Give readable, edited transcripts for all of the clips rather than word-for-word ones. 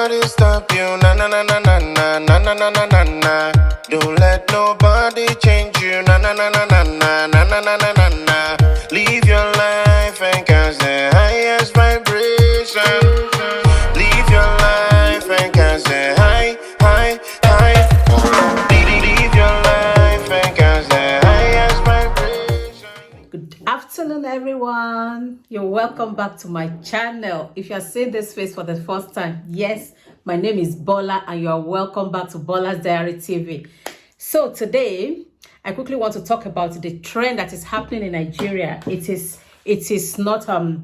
nobody stop you, na na na na na na na na na na na na. Don't let nobody change you, na na na na na na na na na na na na. Live your life and catch the highest vibration. Live your life and catch the high, high, high. Live your life and catch the highest vibration. Good afternoon, everyone. You're welcome back to my channel. If you're seeing this face for the first time, yes, my name is Bola and you are welcome back to Bola's Diary TV. So today, I quickly want to talk about the trend that is happening in Nigeria. It is not a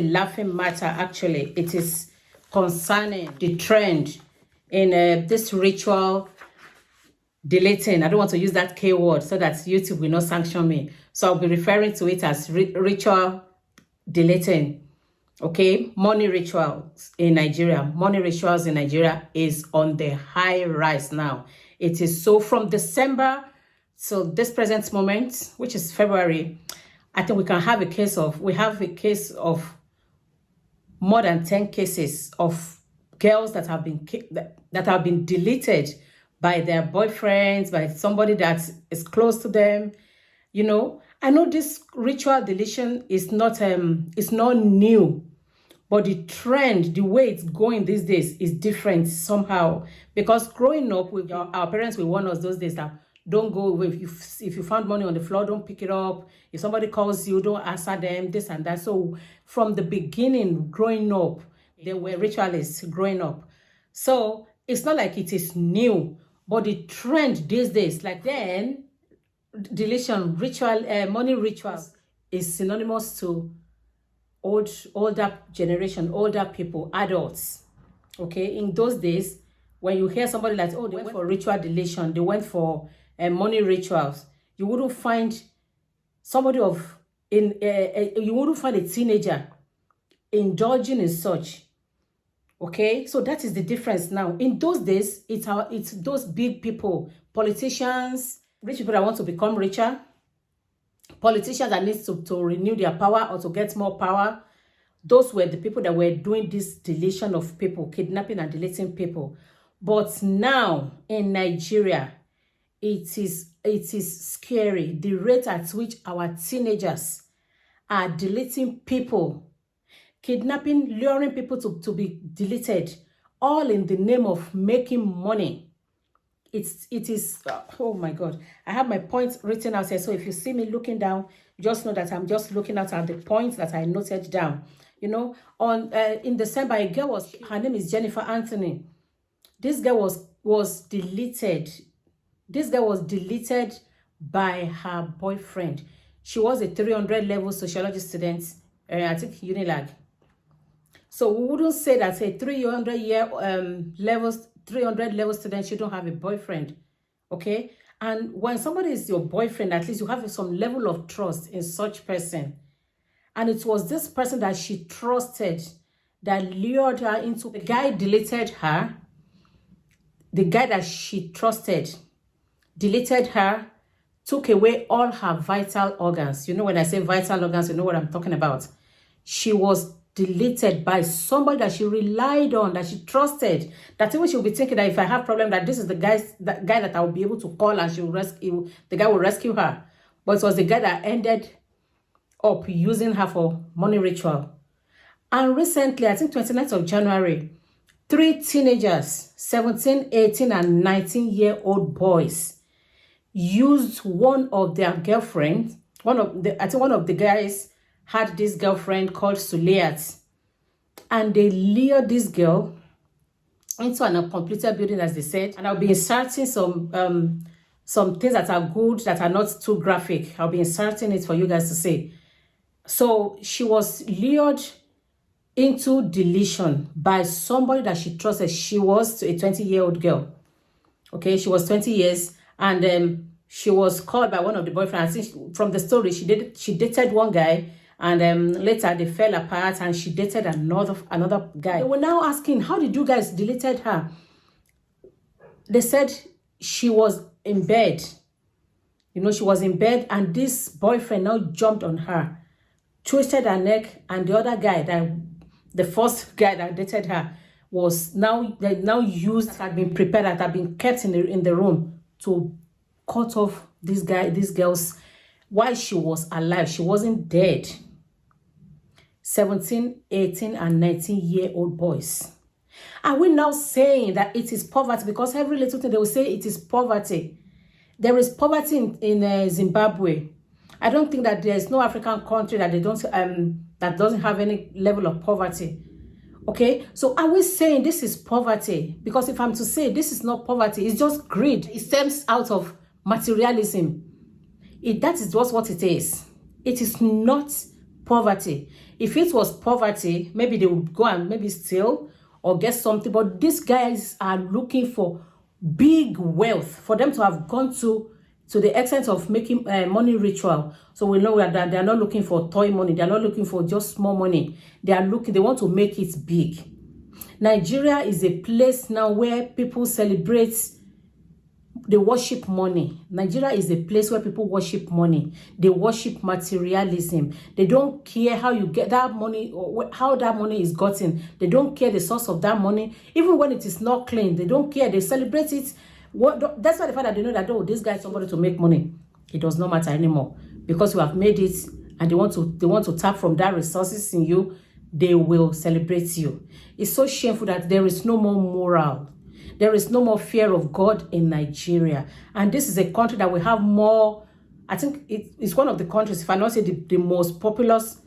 laughing matter. Actually, it is concerning the trend in this ritual deleting. I don't want to use that K word so that YouTube will not sanction me. So I'll be referring to it as ritual deleting. Okay, money rituals in Nigeria. Money rituals in Nigeria is on the high rise now. It is so from December to this present moment, which is February. I think we have a case of more than 10 cases of girls that have been deleted by their boyfriends, by somebody that is close to them. You know, I know this ritual deletion is not new, but the trend, the way it's going these days is different somehow. Because growing up with our parents will warn us those days that don't go away. If you found money on the floor, don't pick it up. If somebody calls you, don't answer them, this and that. So from the beginning, growing up, they were ritualists growing up. So it's not like it is new, but the trend these days, like then, deletion, ritual, money rituals is synonymous to older generation, older people, adults. Okay, in those days, when you hear somebody like, oh, they went for ritual deletion, they went for money rituals, you wouldn't find somebody you wouldn't find a teenager indulging in such. Okay, so that is the difference now. In those days, it's those big people, politicians, rich people that want to become richer, politicians that need to renew their power or to get more power. Those were the people that were doing this deletion of people, kidnapping and deleting people. But now in Nigeria, it is scary. The rate at which our teenagers are deleting people, kidnapping, luring people to be deleted, all in the name of making money. It is oh my God, I have my points written out here, so if you see me looking down, just know that I'm just looking out at the points that I noted down. You know, on in December, a girl her name is Jennifer Anthony. This girl was deleted. This girl was deleted by her boyfriend. She was a 300 level sociology student, I think Unilag. So we wouldn't say that a 300 level student, you don't have a boyfriend. Okay, and when somebody is your boyfriend, at least you have some level of trust in such person. And it was this person that she trusted that lured her into. The guy deleted her. The guy that she trusted deleted her, took away all her vital organs. You know, when I say vital organs, you know what I'm talking about. She was deleted by somebody that she relied on, that she trusted, that even she'll be thinking that if I have problem, that this is the guy that I will be able to call and she'll rescue, the guy will rescue her. But it was the guy that ended up using her for money ritual. And recently, I think 29th of January, 3 teenagers, 17, 18, and 19-year-old boys, used one of their girlfriends. I think one of the guys had this girlfriend called Suliat, and they lured this girl into an uncompleted building, as they said. And I'll be inserting some things that are good, that are not too graphic. I'll be inserting it for you guys to see. So she was lured into deletion by somebody that she trusted. She was a 20-year-old girl. Okay, she was 20 years, and she was called by one of the boyfriends. I think from the story, she dated one guy, and later they fell apart, and she dated another guy. They were now asking, how did you guys deleted her? They said she was in bed. You know, she was in bed, and this boyfriend now jumped on her, twisted her neck, and the other guy, the first guy that dated her, was now used, had been prepared, that had been kept in the room to cut off this girl's while she was alive. She wasn't dead. 17, 18, and 19-year-old boys. Are we now saying that it is poverty? Because every little thing they will say it is poverty. There is poverty in Zimbabwe. I don't think that there is no African country that they don't that doesn't have any level of poverty. Okay, so are we saying this is poverty? Because if I'm to say this is not poverty, it's just greed. It stems out of materialism. That is just what it is. It is not poverty. If it was poverty, maybe they would go and maybe steal or get something. But these guys are looking for big wealth, for them to have gone to the extent of making money ritual. So we know that they are not looking for toy money. They are not looking for just small money. They want to make it big. Nigeria is a place now where people celebrate, they worship money. Nigeria is a place where people worship money. They worship materialism. They don't care how you get that money or how that money is gotten. They don't care the source of that money. Even when it is not clean, they don't care. They celebrate it. That's why the fact that they know that, oh, this guy is somebody to make money. It does not matter anymore. Because you have made it and they want to tap from that resources in you, they will celebrate you. It's so shameful that there is no more moral. There is no more fear of God in Nigeria. And this is a country that we have more, I think it's one of the countries, if I not say the most populous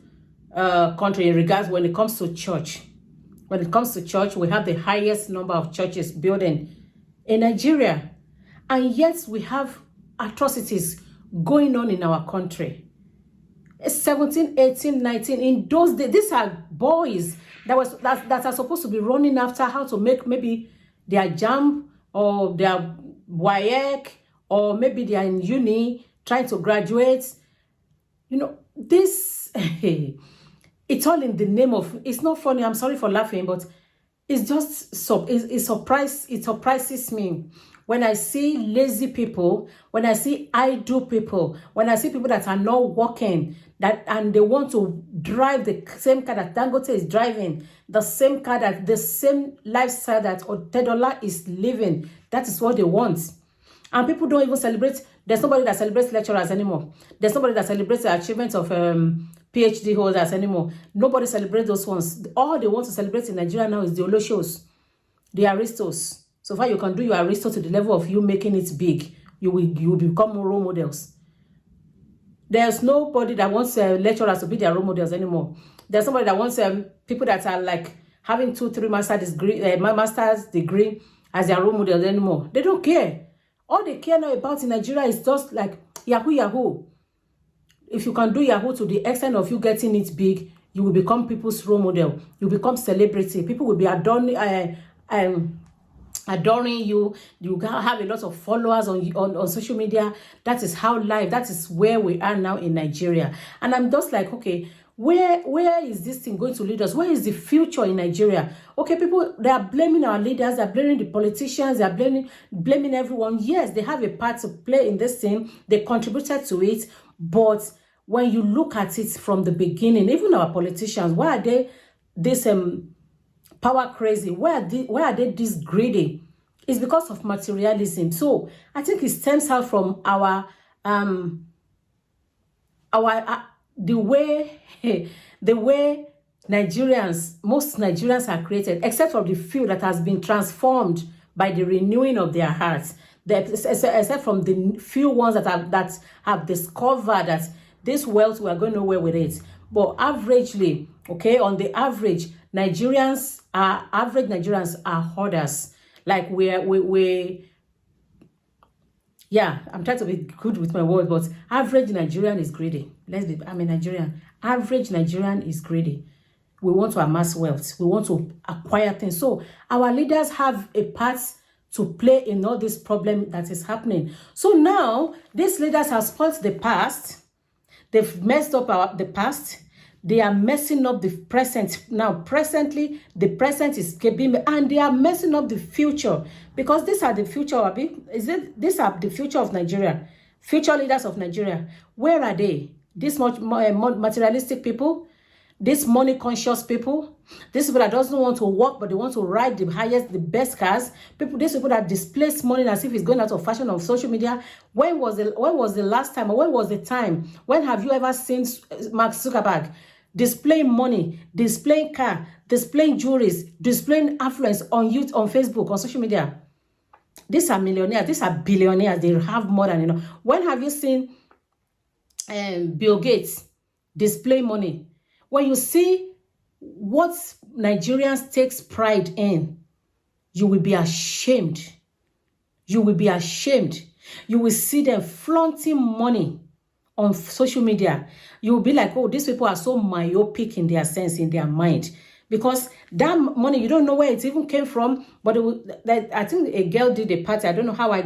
country in regards when it comes to church. When it comes to church, we have the highest number of churches building in Nigeria. And yet we have atrocities going on in our country. 17, 18, 19, in those days, these are boys that are supposed to be running after how to make maybe their JAMB or their WAEC, or maybe they are in uni trying to graduate. You know, this, it's all in the name of, it's not funny, I'm sorry for laughing, but it's just, it surprises me. When I see lazy people, when I see idle people, when I see people that are not working, and they want to drive the same car that Dangote is driving, the same lifestyle that Otedola is living, that is what they want. And people don't even celebrate. There's nobody that celebrates lecturers anymore. There's nobody that celebrates the achievements of PhD holders anymore. Nobody celebrates those ones. All they want to celebrate in Nigeria now is the Oloshos, the Aristos. So far you can do your Aristo to the level of you making it big. You will become more role models. There's nobody that wants lecturers to be their role models anymore. There's somebody that wants people that are like having 2-3 master's degree as their role models anymore. They don't care. All they care now about in Nigeria is just like Yahoo. If you can do Yahoo to the extent of you getting it big, you will become people's role model. You become celebrity. People will be adoring you. You have a lot of followers on social media. That is how life, that is where we are now in Nigeria. And I'm just like, okay, where is this thing going to lead us? Where is the future in Nigeria? Okay, people, they are blaming our leaders, they are blaming the politicians, they are blaming everyone. Yes, they have a part to play in this thing. They contributed to it. But when you look at it from the beginning, even our politicians, why are they this power crazy? Why are they this greedy? It's because of materialism. So I think it stems out from the way most Nigerians are created, except for the few that has been transformed by the renewing of their hearts. Except from the few ones that have discovered that this wealth, we are going nowhere with it. But averagely, okay, on the average, Nigerians are hoarders. Like yeah, I'm trying to be good with my words, but average Nigerian is greedy. I'm a Nigerian. Average Nigerian is greedy. We want to amass wealth. We want to acquire things. So our leaders have a part to play in all this problem that is happening. So now, these leaders have spoiled the past. They've messed up the past. They are messing up the present. Now, presently, the present is being, and they are messing up the future, because these are the future. These are the future of Nigeria, future leaders of Nigeria. Where are they? These much materialistic people. these money conscious people, these people that doesn't want to work but they want to ride the highest, the best cars, these people that displace money as if it's going out of fashion on social media. When was the last time, or when was the time, when have you ever seen Mark Zuckerberg displaying money, displaying car, displaying jewelries, displaying affluence on youth, on Facebook, on social media? These are millionaires, these are billionaires, they have more than enough. When have you seen Bill Gates display money? When you see what Nigerians takes pride in, you will be ashamed. You will be ashamed. You will see them flaunting money on social media. You will be like, oh, these people are so myopic in their sense, in their mind. Because that money, you don't know where it even came from. But I think a girl did a party. I don't know how I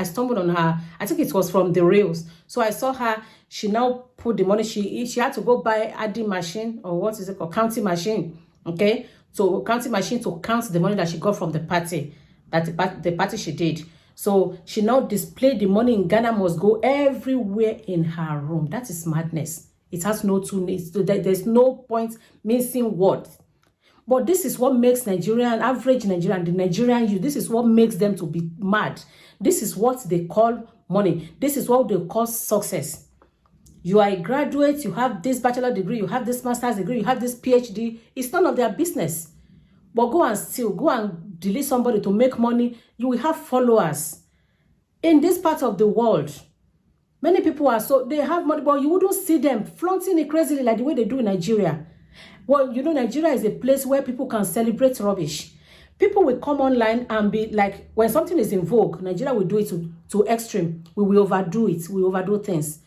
stumbled on her. I think it was from the Reels. So I saw her. She now put the money. She had to go buy adding machine, or what is it called? Counting machine. Okay. So counting machine to count the money that she got from the party. The party she did. So she now displayed the money in Ghana must go everywhere in her room. That is madness. It has no two needs. There's no point missing words. But this is what makes Nigerian, average Nigerian, the Nigerian youth, this is what makes them to be mad. This is what they call money. This is what they call success. You are a graduate, you have this bachelor degree, you have this master's degree, you have this PhD. It's none of their business. But go and delete somebody to make money. You will have followers. In this part of the world, many people they have money, but you wouldn't see them flaunting it crazily like the way they do in Nigeria. Well, you know, Nigeria is a place where people can celebrate rubbish. People will come online and be like, when something is in vogue, Nigeria will do it to extreme. We will overdo it. We overdo things.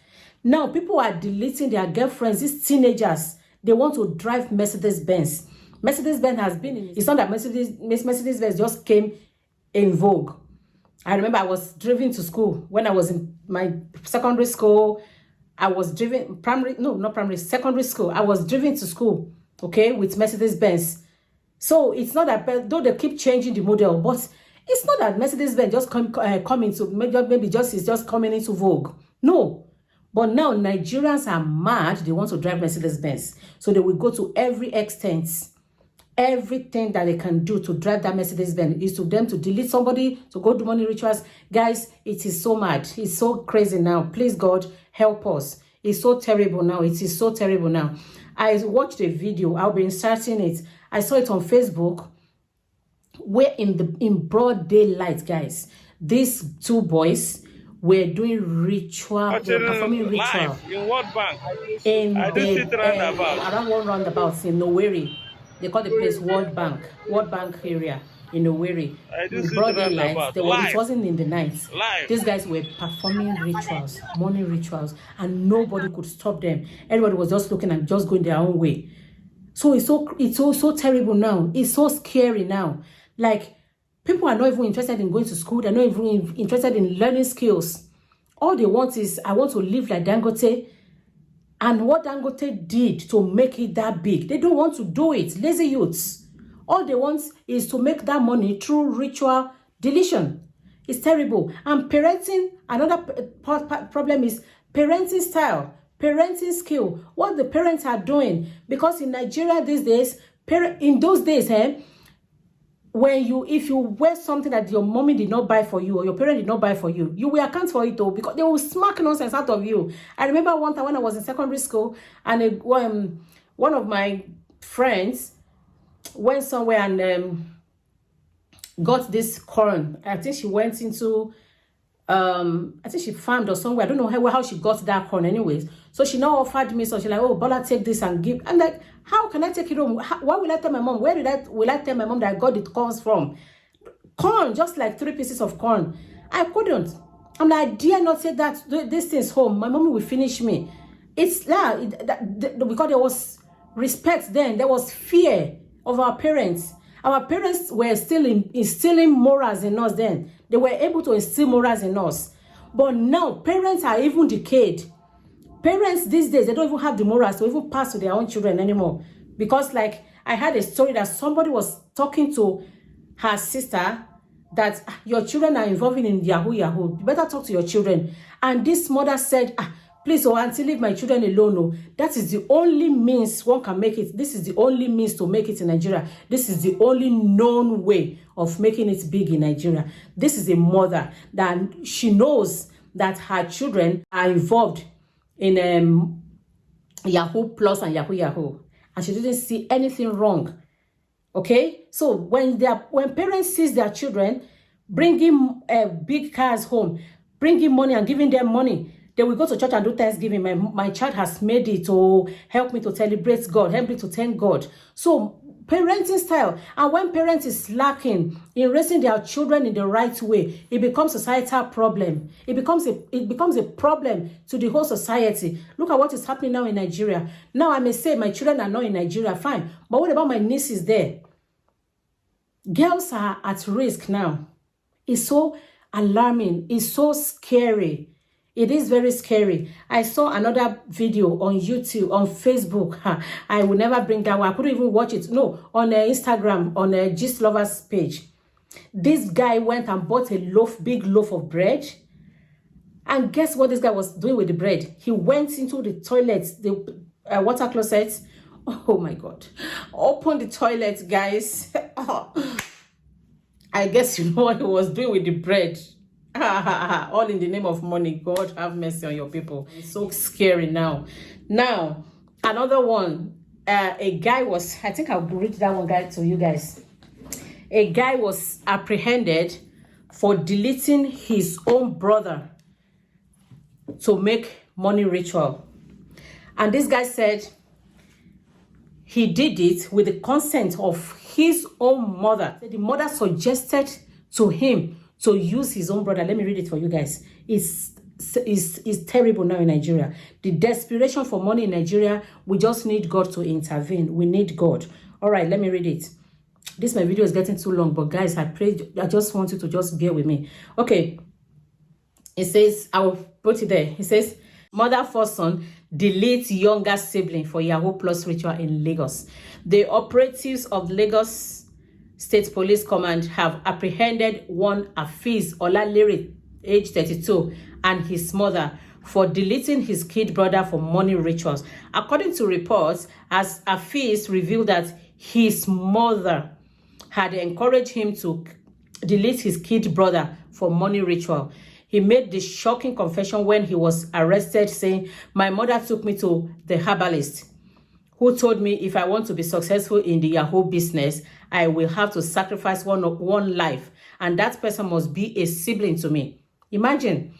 Now, people are deleting their girlfriends, these teenagers. They want to drive Mercedes-Benz. Mercedes-Benz has been in... It's not that Mercedes-Benz just came in vogue. I remember I was driven to school. When I was in my secondary school, I was driven... secondary school. I was driven to school, okay, with Mercedes-Benz. So it's not that... Though they keep changing the model, but it's not that Mercedes-Benz just is just coming into vogue. No. But now Nigerians are mad. They want to drive Mercedes-Benz. So they will go to every extent. Everything that they can do to drive that Mercedes-Benz is to them to delete somebody, to go do money rituals. Guys, it is so mad. It's so crazy now. Please, God, help us. It's so terrible now. It is so terrible now. I watched a video. I'll be inserting it. I saw it on Facebook where in broad daylight, guys, these two boys were doing ritual, they were performing ritual in World Bank. Around one roundabout in Owerri. They call the place World Bank area in Owerri. In broad daylight, it wasn't in the night. These guys were performing rituals, money rituals, and nobody could stop them. Everybody was just looking and just going their own way. So it's so terrible now. It's so scary now. Like, people are not even interested in going to school. They're not even interested in learning skills. All they want is, I want to live like Dangote. And what Dangote did to make it that big, they don't want to do it. Lazy youths. All they want is to make that money through ritual deletion. It's terrible. And parenting, another problem is parenting style, parenting skill. What the parents are doing. Because in Nigeria these days, in those days, if you wear something that your mommy did not buy for you or your parent did not buy for you, you will account for it though, because they will smack nonsense out of you. I remember one time when I was in secondary school and one of my friends went somewhere and got this corn. I think she went into I think she farmed or somewhere. I don't know how she got that corn anyways. So she now offered me, so she's like, oh, Bola, take this and give. I'm like, how can I take it home? Why will I tell my mom? Where will I tell my mom that I got the corns from? Corn, just like 3 pieces of corn. I couldn't. I'm like, I dare not say that this thing's home. My mommy will finish me. It's because there was respect then. There was fear of our parents. Our parents were still instilling morals in us then. They were able to instill morals in us. But now, parents are even decayed. Parents these days, they don't even have the morals to even pass to their own children anymore. Because, like, I had a story that somebody was talking to her sister that your children are involving in Yahoo. You better talk to your children. And this mother said, Please, oh, auntie, leave my children alone. Oh. That is the only means one can make it. This is the only means to make it in Nigeria. This is the only known way of making it big in Nigeria. This is a mother that she knows that her children are involved in Yahoo Plus and Yahoo. And she didn't see anything wrong. Okay? So when parents see their children bringing big cars home, bringing money and giving them money, they will go to church and do Thanksgiving. My child has made it to help me to celebrate God, help me to thank God. So parenting style. And when parents is lacking in raising their children in the right way, it becomes a societal problem. It becomes a problem to the whole society. Look at what is happening now in Nigeria. Now I may say my children are not in Nigeria, fine. But what about my nieces there? Girls are at risk now. It's so alarming. It's so scary. It is very scary. I saw another video on YouTube, on Facebook. I will never bring that one. I couldn't even watch it. No, on Instagram, on a Gist Lovers page. This guy went and bought a big loaf of bread. And guess what this guy was doing with the bread? He went into the toilet, the water closet. Oh my God. Open the toilet, guys. I guess you know what he was doing with the bread. All in the name of money. God have mercy on your people. It's so scary now. Now, another one. A guy was, I think I'll read that one guy to you guys. A guy was apprehended for deleting his own brother to make money ritual. And this guy said he did it with the consent of his own mother. The mother suggested to him to use his own brother. Let me read it for you guys. It's terrible now in Nigeria. The desperation for money in Nigeria, we just need God to intervene. We need God. All right, let me read it. My video is getting too long, but guys, I just want you to just bear with me. Okay. It says, I will put it there. It says, mother forced son deletes younger sibling for Yahoo Plus ritual in Lagos. The operatives of Lagos State Police Command have apprehended one Afiz Olalere, age 32, and his mother for deleting his kid brother for money rituals. According to reports, as Afiz revealed that his mother had encouraged him to delete his kid brother for money ritual. He made the shocking confession when he was arrested, saying, "My mother took me to the herbalist, who told me if I want to be successful in the Yahoo business, I will have to sacrifice one life, and that person must be a sibling to me." Imagine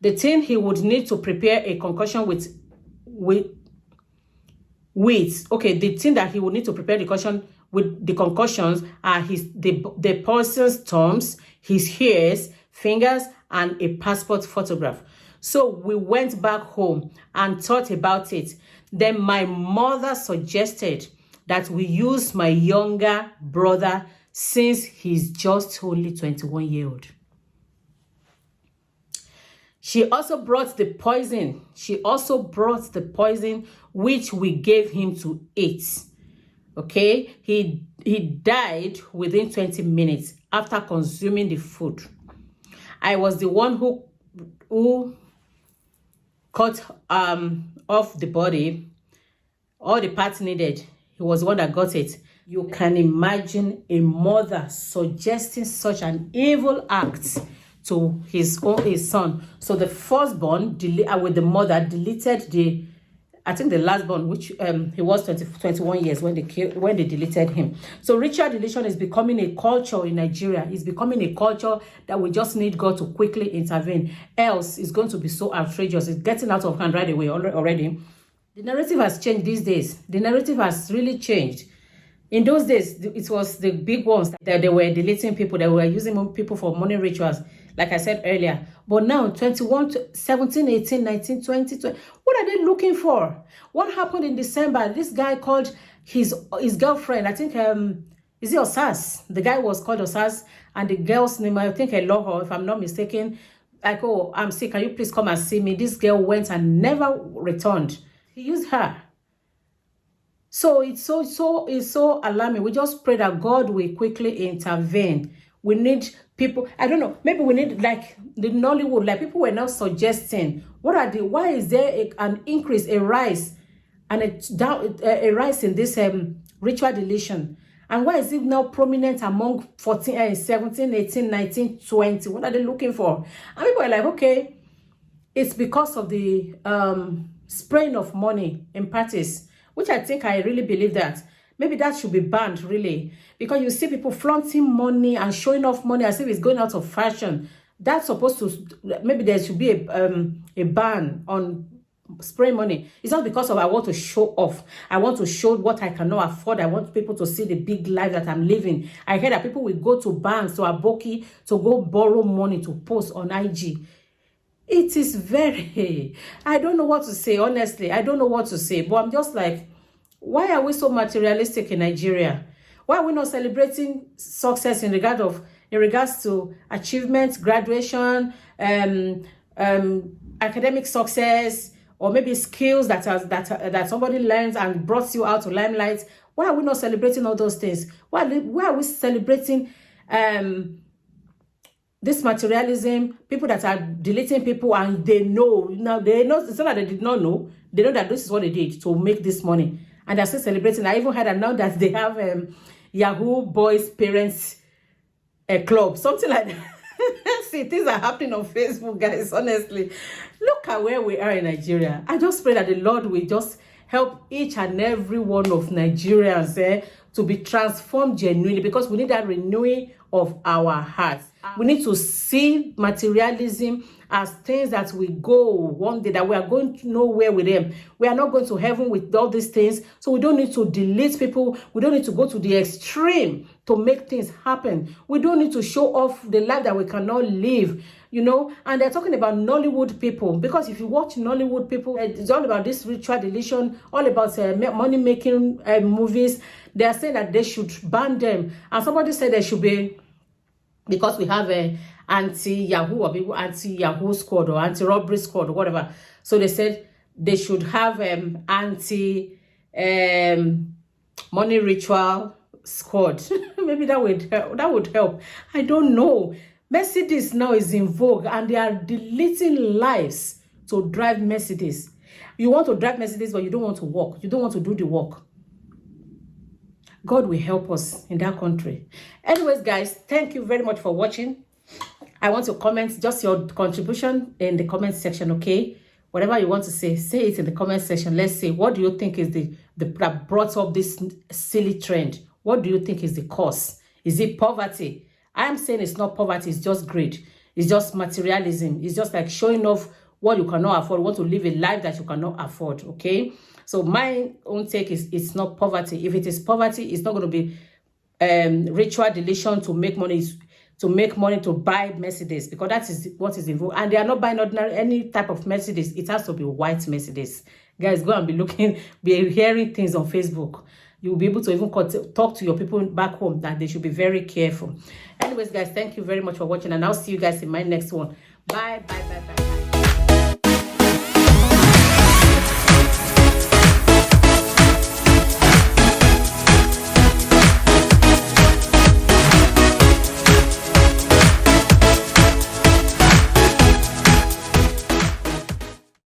the thing he would need to prepare a concoction with okay, the thing that he would need to prepare the concoction with, the concussions are the person's thumbs, his hairs, fingers, and a passport photograph. So we went back home and thought about it. Then my mother suggested that we use my younger brother since he's just only 21-year-old. She also brought the poison. Which we gave him to eat. Okay? He died within 20 minutes after consuming the food. I was the one who cut off the body, all the parts needed. He was the one that got it. You can imagine a mother suggesting such an evil act to his son. So the firstborn with the mother deleted the last born, which he was 21 years when they deleted him. So ritual deletion is becoming a culture in Nigeria. It's becoming a culture that we just need God to quickly intervene. Else, it's going to be so outrageous. It's getting out of hand right away already. The narrative has changed these days. The narrative has really changed. In those days, it was the big ones that they were deleting people. They were using people for money rituals, like I said earlier. But now, 21, 17, 18, 19, 20, 20, what are they looking for? What happened in December? This guy called his girlfriend, I think, is it Osas? The guy was called Osas, and the girl's name, I think, Eloho, if I'm not mistaken. Like, oh, I'm sick, can you please come and see me? This girl went and never returned. He used her. So it's so alarming. We just pray that God will quickly intervene. We need people, I don't know, maybe we need like the Nollywood, like people were now suggesting, why is there an increase, a rise, and a rise in this ritual deletion? And why is it now prominent among 14, 17, 18, 19, 20? What are they looking for? And people are like, okay, it's because of the spraying of money in parties, which I think I really believe that. Maybe that should be banned, really. Because you see people flaunting money and showing off money as if it's going out of fashion. That's supposed to, maybe there should be a ban on spraying money. It's not because of I want to show off. I want to show what I cannot afford. I want people to see the big life that I'm living. I heard that people will go to banks, to Aboki, to go borrow money to post on IG. It is very, I don't know what to say, honestly. I don't know what to say. But I'm just like, why are we so materialistic in Nigeria? Why are we not celebrating success in regards to achievements, graduation, academic success, or maybe skills that somebody learns and brought you out to limelight? Why are we not celebrating all those things? Why are we celebrating this materialism? People that are deleting people and they know, now they know, it's not that they did not know, they know that this is what they did to make this money. And they're still celebrating. I even heard now that they have Yahoo Boys Parents Club, something like that. See, things are happening on Facebook, guys, honestly. Look at where we are in Nigeria. I just pray that the Lord will just help each and every one of Nigerians to be transformed genuinely, because we need that renewing of our hearts. We need to see materialism as things that we go one day, that we are going nowhere with them. We are not going to heaven with all these things. So we don't need to delete people. We don't need to go to the extreme to make things happen. We don't need to show off the life that we cannot live, you know. And they're talking about Nollywood people, because if you watch Nollywood people, it's all about this ritual deletion, all about money-making movies. They are saying that they should ban them. And somebody said there should be, because we have a anti-Yahoo or people anti-Yahoo squad or anti-robbery squad or whatever. So they said they should have anti-money ritual squad. Maybe that would help. I don't know. Mercedes now is in vogue and they are deleting lives to drive Mercedes. You want to drive Mercedes, but you don't want to walk. You don't want to do the work. God will help us in that country. Anyways, guys, thank you very much for watching. I want to comment just your contribution in the comment section, okay? Whatever you want to say it in the comment section. Let's say, what do you think is that brought up this silly trend? What do you think is the cause? Is it poverty? I am saying it's not poverty, it's just greed. It's just materialism. It's just like showing off what you cannot afford. You want to live a life that you cannot afford, okay? So my own take is it's not poverty. If it is poverty, it's not going to be ritual deletion to make money, to buy Mercedes, because that is what is involved. And they are not buying any type of Mercedes. It has to be white Mercedes. Guys, go and be hearing things on Facebook. You'll be able to even talk to your people back home that they should be very careful. Anyways, guys, thank you very much for watching, and I'll see you guys in my next one. Bye, bye, bye, bye.